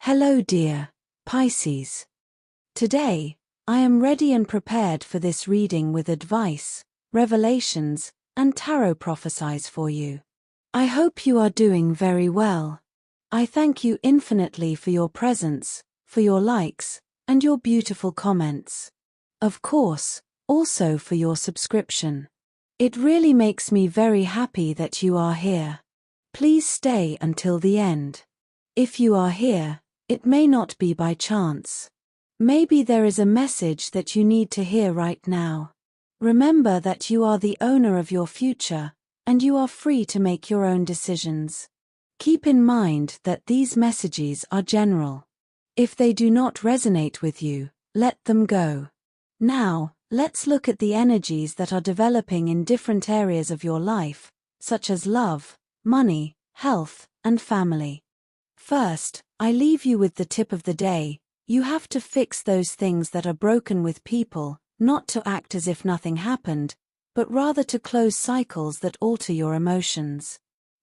Hello dear Pisces. Today, I am ready and prepared for this reading with advice, revelations, and tarot prophecies for you. I hope you are doing very well. I thank you infinitely for your presence, for your likes, and your beautiful comments. Of course, also for your subscription. It really makes me very happy that you are here. Please stay until the end. If you are here, it may not be by chance. Maybe there is a message that you need to hear right now. Remember that you are the owner of your future, and you are free to make your own decisions. Keep in mind that these messages are general. If they do not resonate with you, let them go. Now, let's look at the energies that are developing in different areas of your life, such as love, money, health, and family. First, I leave you with the tip of the day. You have to fix those things that are broken with people, not to act as if nothing happened, but rather to close cycles that alter your emotions.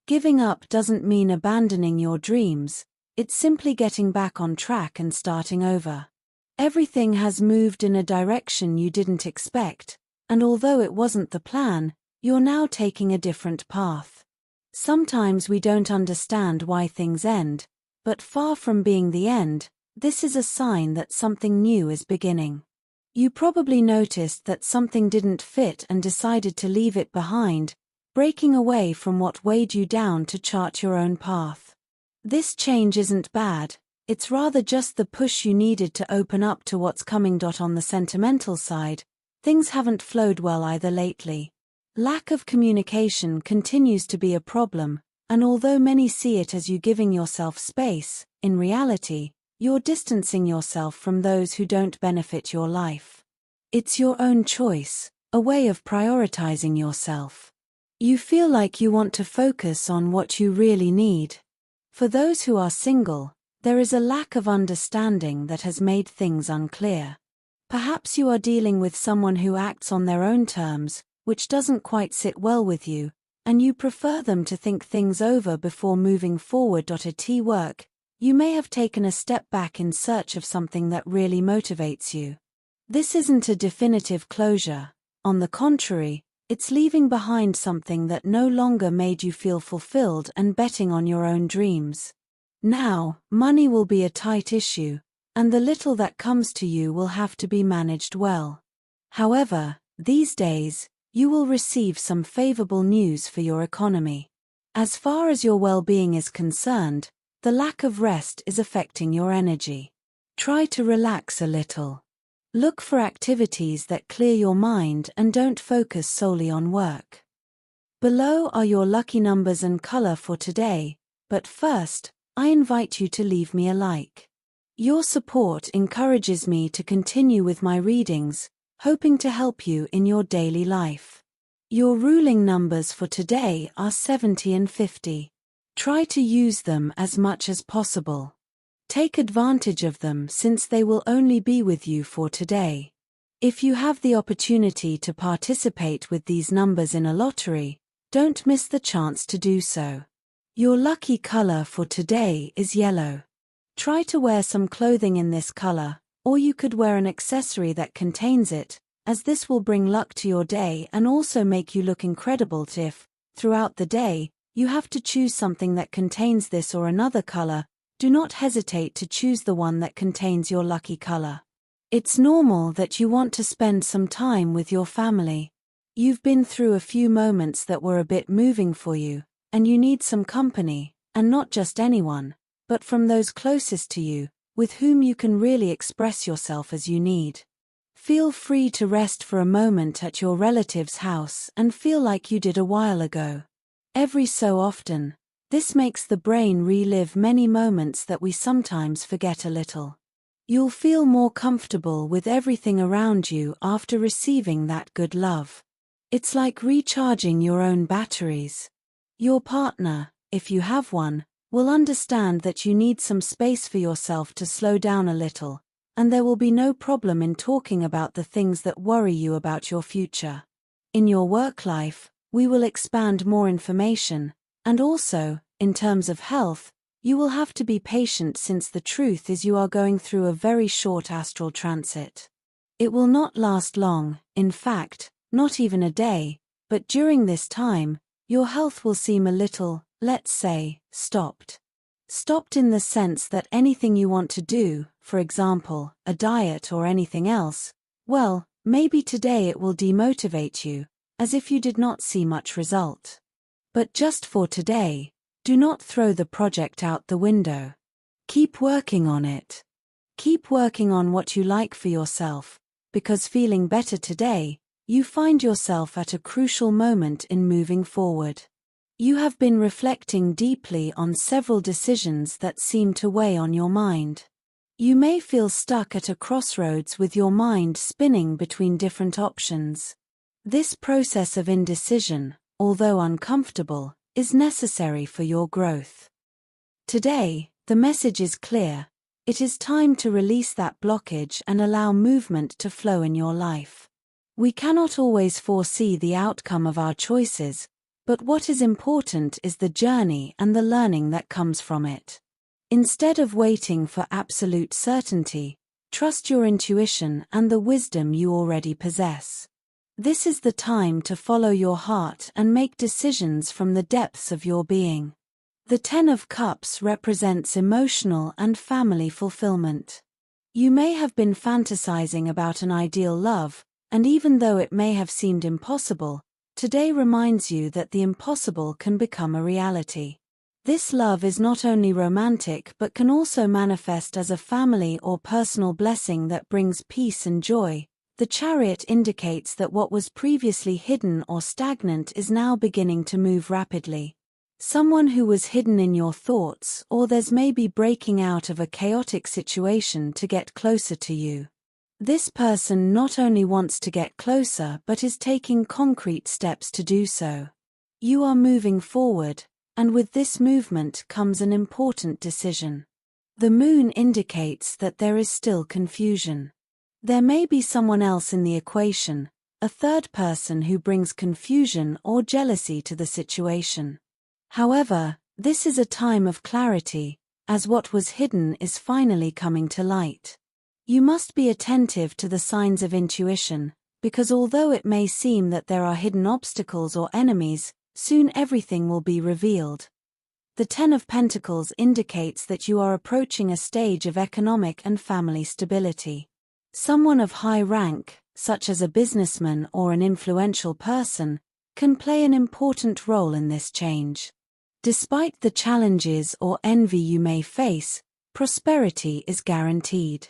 Giving up doesn't mean abandoning your dreams, it's simply getting back on track and starting over. Everything has moved in a direction you didn't expect, and although it wasn't the plan, you're now taking a different path. Sometimes we don't understand why things end, but far from being the end, this is a sign that something new is beginning. You probably noticed that something didn't fit and decided to leave it behind, breaking away from what weighed you down to chart your own path. This change isn't bad, it's rather just the push you needed to open up to what's coming. On the sentimental side, things haven't flowed well either lately. Lack of communication continues to be a problem, and although many see it as you giving yourself space, in reality, you're distancing yourself from those who don't benefit your life. It's your own choice, a way of prioritizing yourself. You feel like you want to focus on what you really need. For those who are single, there is a lack of understanding that has made things unclear. Perhaps you are dealing with someone who acts on their own terms, which doesn't quite sit well with you, and you prefer them to think things over before moving forward. At work, you may have taken a step back in search of something that really motivates you. This isn't a definitive closure. On the contrary, it's leaving behind something that no longer made you feel fulfilled and betting on your own dreams. Now, money will be a tight issue, and the little that comes to you will have to be managed well. However, these days, you will receive some favorable news for your economy. As far as your well-being is concerned, the lack of rest is affecting your energy. Try to relax a little. Look for activities that clear your mind and don't focus solely on work. Below are your lucky numbers and color for today, but first, I invite you to leave me a like. Your support encourages me to continue with my readings, hoping to help you in your daily life. Your ruling numbers for today are 70 and 50. Try to use them as much as possible. Take advantage of them since they will only be with you for today. If you have the opportunity to participate with these numbers in a lottery, don't miss the chance to do so. Your lucky color for today is yellow. Try to wear some clothing in this color, or you could wear an accessory that contains it, as this will bring luck to your day and also make you look incredible. If, throughout the day, you have to choose something that contains this or another color, do not hesitate to choose the one that contains your lucky color. It's normal that you want to spend some time with your family. You've been through a few moments that were a bit moving for you, and you need some company, and not just anyone, but from those closest to you, with whom you can really express yourself as you need. Feel free to rest for a moment at your relative's house and feel like you did a while ago. Every so often, this makes the brain relive many moments that we sometimes forget a little. You'll feel more comfortable with everything around you after receiving that good love. It's like recharging your own batteries. Your partner, if you have one, will understand that you need some space for yourself to slow down a little, and there will be no problem in talking about the things that worry you about your future. In your work life, we will expand more information, and also, in terms of health, You will have to be patient since the truth is you are going through a very short astral transit. It will not last long, in fact, not even a day, but during this time, your health will seem a little, let's say, stopped. Stopped in the sense that anything you want to do, for example, a diet or anything else, well, maybe today it will demotivate you, as if you did not see much result. But just for today, do not throw the project out the window. Keep working on it. Keep working on what you like for yourself, because feeling better today, you find yourself at a crucial moment in moving forward. You have been reflecting deeply on several decisions that seem to weigh on your mind. You may feel stuck at a crossroads with your mind spinning between different options. This process of indecision, although uncomfortable, is necessary for your growth. Today, the message is clear. It is time to release that blockage and allow movement to flow in your life. We cannot always foresee the outcome of our choices, but what is important is the journey and the learning that comes from it. Instead of waiting for absolute certainty, trust your intuition and the wisdom you already possess. This is the time to follow your heart and make decisions from the depths of your being. The Ten of Cups represents emotional and family fulfillment. You may have been fantasizing about an ideal love, and even though it may have seemed impossible, today reminds you that the impossible can become a reality. This love is not only romantic but can also manifest as a family or personal blessing that brings peace and joy. The Chariot indicates that what was previously hidden or stagnant is now beginning to move rapidly. Someone who was hidden in your thoughts or there's maybe breaking out of a chaotic situation to get closer to you. This person not only wants to get closer but is taking concrete steps to do so. You are moving forward, and with this movement comes an important decision. The moon indicates that there is still confusion. There may be someone else in the equation, a third person who brings confusion or jealousy to the situation. However, this is a time of clarity, as what was hidden is finally coming to light. You must be attentive to the signs of intuition, because although it may seem that there are hidden obstacles or enemies, soon everything will be revealed. The Ten of Pentacles indicates that you are approaching a stage of economic and family stability. Someone of high rank, such as a businessman or an influential person, can play an important role in this change. Despite the challenges or envy you may face, prosperity is guaranteed.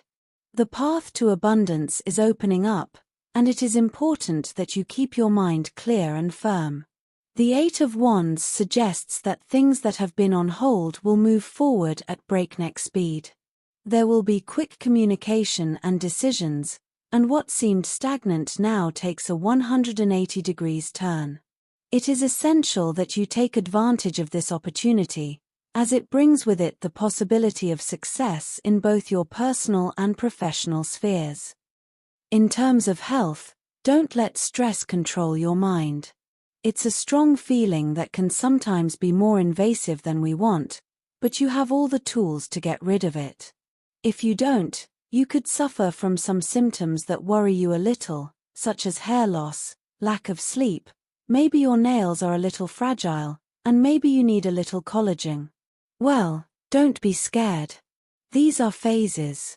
The path to abundance is opening up, and it is important that you keep your mind clear and firm. The Eight of Wands suggests that things that have been on hold will move forward at breakneck speed. There will be quick communication and decisions, and what seemed stagnant now takes a 180 degrees turn. It is essential that you take advantage of this opportunity, as it brings with it the possibility of success in both your personal and professional spheres. In terms of health, don't let stress control your mind. It's a strong feeling that can sometimes be more invasive than we want, but you have all the tools to get rid of it. If you don't, you could suffer from some symptoms that worry you a little, such as hair loss, lack of sleep, maybe your nails are a little fragile, and maybe you need a little collagen. Well, don't be scared. These are phases.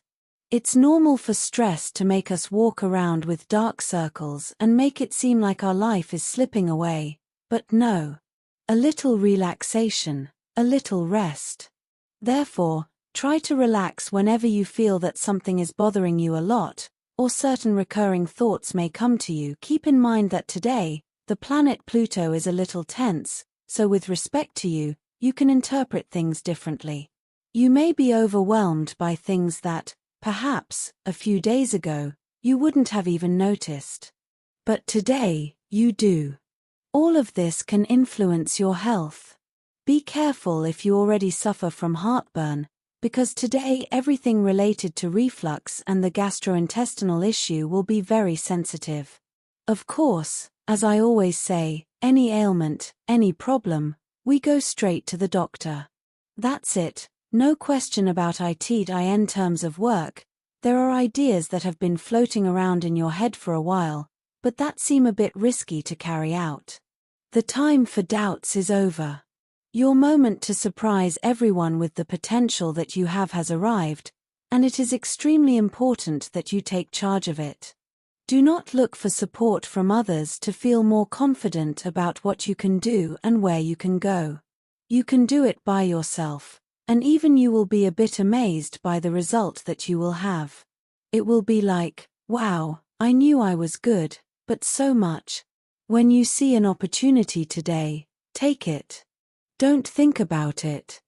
It's normal for stress to make us walk around with dark circles and make it seem like our life is slipping away, but no. A little relaxation, a little rest. Therefore, try to relax whenever you feel that something is bothering you a lot, or certain recurring thoughts may come to you. Keep in mind that today, the planet Pluto is a little tense, so with respect to you, you can interpret things differently. You may be overwhelmed by things that, perhaps, a few days ago, you wouldn't have even noticed. But today, you do. All of this can influence your health. Be careful if you already suffer from heartburn, because today everything related to reflux and the gastrointestinal issue will be very sensitive. Of course, as I always say, any ailment, any problem, we go straight to the doctor. That's it, no question about it in terms of work. There are ideas that have been floating around in your head for a while, but that seem a bit risky to carry out. The time for doubts is over. Your moment to surprise everyone with the potential that you have has arrived, and it is extremely important that you take charge of it. Do not look for support from others to feel more confident about what you can do and where you can go. You can do it by yourself, and even you will be a bit amazed by the result that you will have. It will be like, wow, I knew I was good, but so much. When you see an opportunity today, take it. Don't think about it.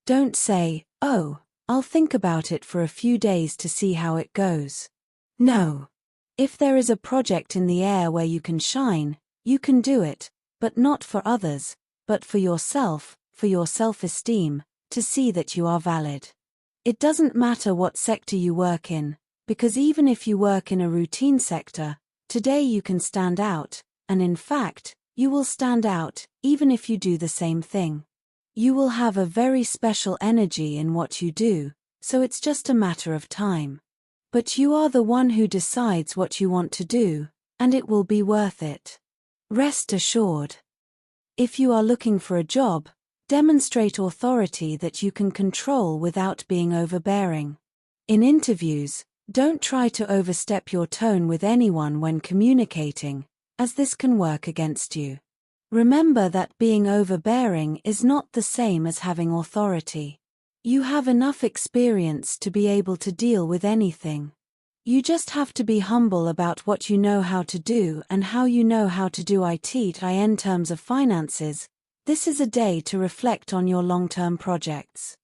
Don't say, oh, I'll think about it for a few days to see how it goes. No. If there is a project in the air where you can shine, you can do it, but not for others, but for yourself, for your self-esteem, to see that you are valid. It doesn't matter what sector you work in, because even if you work in a routine sector, today you can stand out, and in fact, you will stand out, even if you do the same thing. You will have a very special energy in what you do, so it's just a matter of time. But you are the one who decides what you want to do, and it will be worth it. Rest assured. If you are looking for a job, demonstrate authority that you can control without being overbearing. In interviews, don't try to overstep your tone with anyone when communicating, as this can work against you. Remember that being overbearing is not the same as having authority. You have enough experience to be able to deal with anything. You just have to be humble about what you know how to do and how you know how to do it in terms of finances. This is a day to reflect on your long-term projects.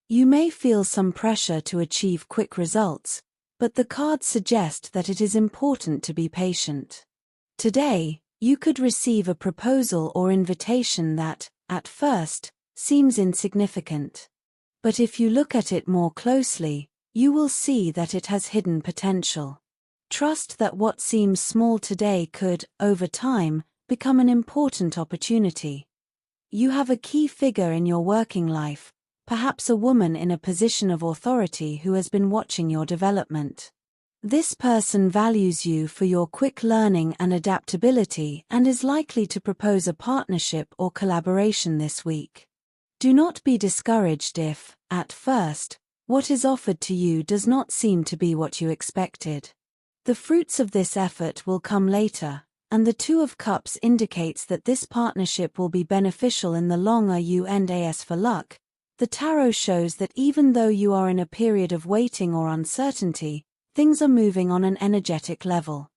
You may feel some pressure to achieve quick results, but the cards suggest that it is important to be patient. Today, you could receive a proposal or invitation that, at first, seems insignificant. But if you look at it more closely, you will see that it has hidden potential. Trust that what seems small today could, over time, become an important opportunity. You have a key figure in your working life, perhaps a woman in a position of authority who has been watching your development. This person values you for your quick learning and adaptability and is likely to propose a partnership or collaboration this week. Do not be discouraged if, at first, what is offered to you does not seem to be what you expected. The fruits of this effort will come later, and the Two of Cups indicates that this partnership will be beneficial in the long run. As for luck, the tarot shows that even though you are in a period of waiting or uncertainty, things are moving on an energetic level.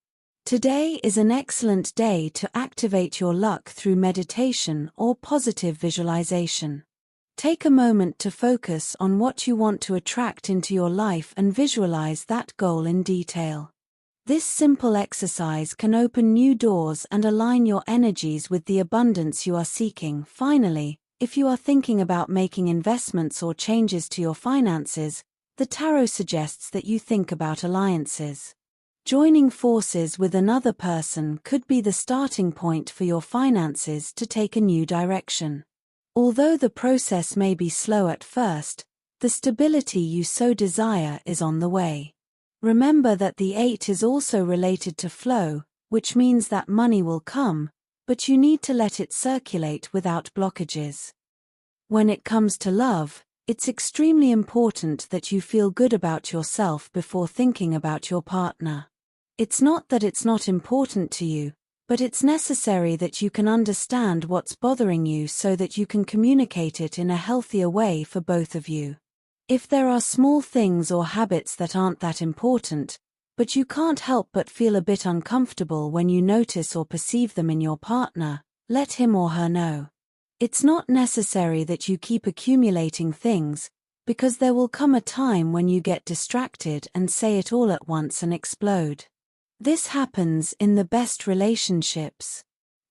Today is an excellent day to activate your luck through meditation or positive visualization. Take a moment to focus on what you want to attract into your life and visualize that goal in detail. This simple exercise can open new doors and align your energies with the abundance you are seeking. Finally, if you are thinking about making investments or changes to your finances, the tarot suggests that you think about alliances. Joining forces with another person could be the starting point for your finances to take a new direction. Although the process may be slow at first, the stability you so desire is on the way. Remember that the 8 is also related to flow, which means that money will come, but you need to let it circulate without blockages. When it comes to love, it's extremely important that you feel good about yourself before thinking about your partner. It's not that it's not important to you, but it's necessary that you can understand what's bothering you so that you can communicate it in a healthier way for both of you. If there are small things or habits that aren't that important, but you can't help but feel a bit uncomfortable when you notice or perceive them in your partner, let him or her know. It's not necessary that you keep accumulating things, because there will come a time when you get distracted and say it all at once and explode. This happens in the best relationships.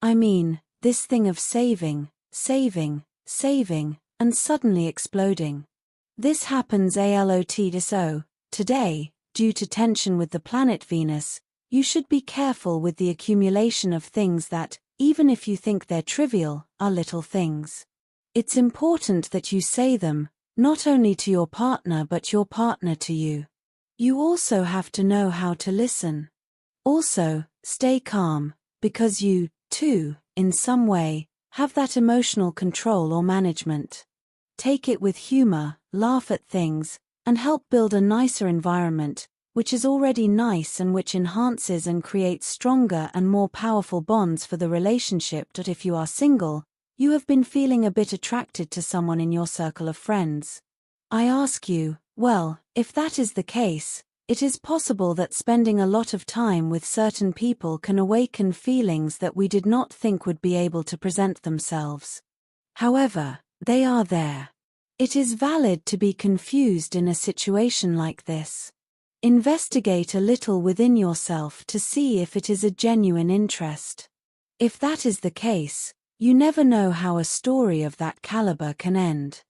I mean, this thing of saving, and suddenly exploding. This happens a lot. So, today, due to tension with the planet Venus, you should be careful with the accumulation of things that, even if you think they're trivial, are little things. It's important that you say them, not only to your partner but your partner to you. You also have to know how to listen. Also, stay calm, because you, too, in some way, have that emotional control or management. Take it with humor, laugh at things, and help build a nicer environment, which is already nice and which enhances and creates stronger and more powerful bonds for the relationship. If you are single, you have been feeling a bit attracted to someone in your circle of friends. I ask you, well, if that is the case, it is possible that spending a lot of time with certain people can awaken feelings that we did not think would be able to present themselves. However, they are there. It is valid to be confused in a situation like this. Investigate a little within yourself to see if it is a genuine interest. If that is the case, you never know how a story of that caliber can end.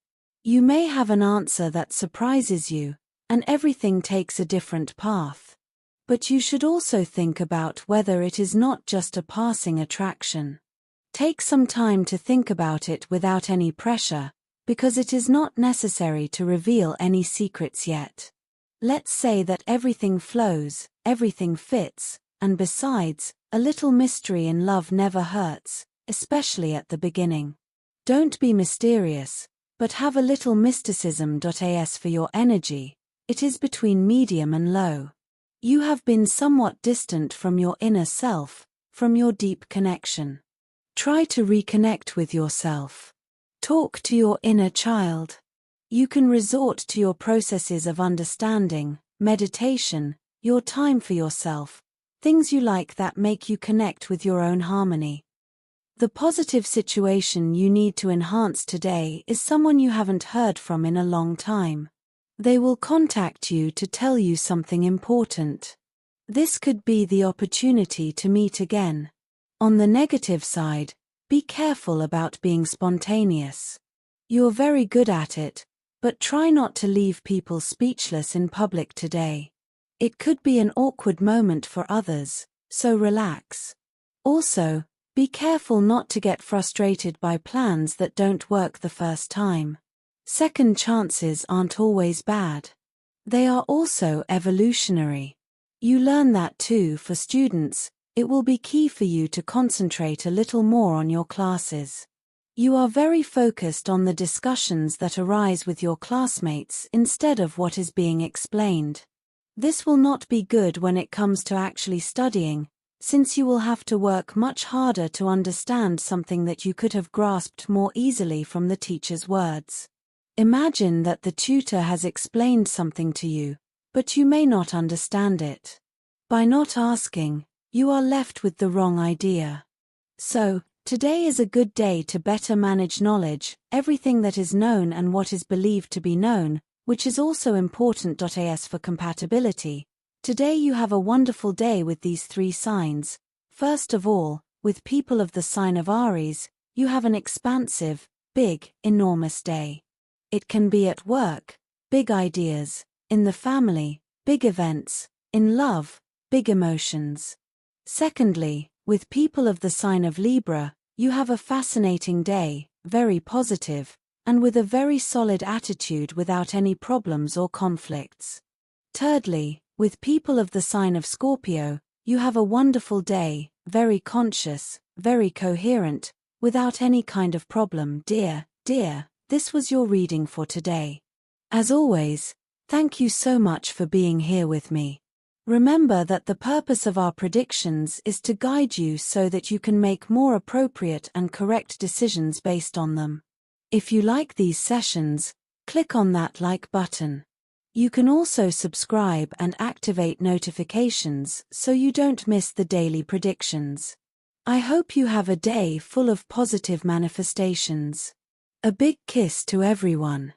You may have an answer that surprises you, and everything takes a different path. But you should also think about whether it is not just a passing attraction. Take some time to think about it without any pressure, because it is not necessary to reveal any secrets yet. Let's say that everything flows, everything fits, and besides, a little mystery in love never hurts, especially at the beginning. Don't be mysterious, but have a little mysticism. As for your energy, it is between medium and low. You have been somewhat distant from your inner self, from your deep connection. Try to reconnect with yourself. Talk to your inner child. You can resort to your processes of understanding, meditation, your time for yourself, things you like that make you connect with your own harmony. The positive situation you need to enhance today is someone you haven't heard from in a long time. They will contact you to tell you something important. This could be the opportunity to meet again. On the negative side, be careful about being spontaneous. You're very good at it, but try not to leave people speechless in public today. It could be an awkward moment for others, so relax. Also, be careful not to get frustrated by plans that don't work the first time. Second chances aren't always bad. They are also evolutionary. You learn that too. For students, it will be key for you to concentrate a little more on your classes. You are very focused on the discussions that arise with your classmates instead of what is being explained. This will not be good when it comes to actually studying, since you will have to work much harder to understand something that you could have grasped more easily from the teacher's words. Imagine that the tutor has explained something to you, but you may not understand it. By not asking, you are left with the wrong idea. So, today is a good day to better manage knowledge, everything that is known and what is believed to be known, which is also important. As for compatibility, today you have a wonderful day with these three signs. First of all, with people of the sign of Aries, you have an expansive, big, enormous day. It can be at work, big ideas, in the family, big events, in love, big emotions. Secondly, with people of the sign of Libra, you have a fascinating day, very positive, and with a very solid attitude without any problems or conflicts. Thirdly, with people of the sign of Scorpio, you have a wonderful day, very conscious, very coherent, without any kind of problem. Dear, this was your reading for today. As always, thank you so much for being here with me. Remember that the purpose of our predictions is to guide you so that you can make more appropriate and correct decisions based on them. If you like these sessions, click on that like button. You can also subscribe and activate notifications so you don't miss the daily predictions. I hope you have a day full of positive manifestations. A big kiss to everyone.